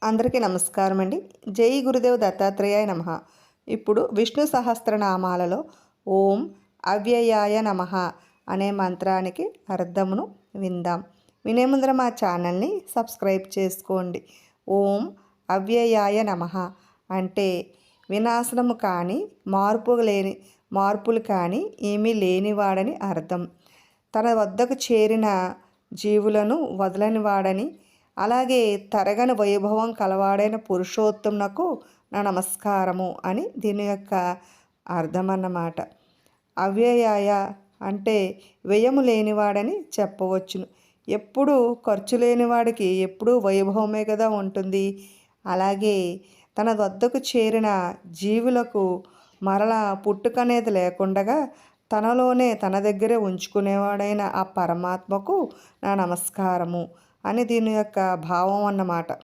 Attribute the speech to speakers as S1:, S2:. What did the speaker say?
S1: అందరికీ నమస్కారం అండి. జై గురుదేవ్ దత్తాత్రేయాయ నమః. ఇప్పుడు విష్ణు సహస్రనామాలలో ఓం అవ్యయాయ నమః అనే మంత్రానికి అర్థమును విందాం. వినే ముందర మా ఛానల్ని సబ్స్క్రైబ్ చేసుకోండి. ఓం అవ్యయాయ నమః అంటే వినాశనము కానీ మార్పులు కానీ ఏమీ లేనివాడని అర్థం. తన వద్దకు చేరిన జీవులను వదలని వాడని, అలాగే తరగని వైభవం కలవాడైన పురుషోత్తమునకు నా నమస్కారము అని దీని యొక్క అర్థం అన్నమాట. అవ్యయాయ అంటే వ్యయము లేనివాడని చెప్పవచ్చును. ఎప్పుడు ఖర్చు లేనివాడికి ఎప్పుడూ వైభవమే కదా ఉంటుంది. అలాగే తన వద్దకు చేరిన జీవులకు మరలా పుట్టుకనేది లేకుండగా తన దగ్గరే ఉంచుకునేవాడైన ఆ పరమాత్మకు నా నమస్కారము అని దీని యొక్క భావం అన్నమాట.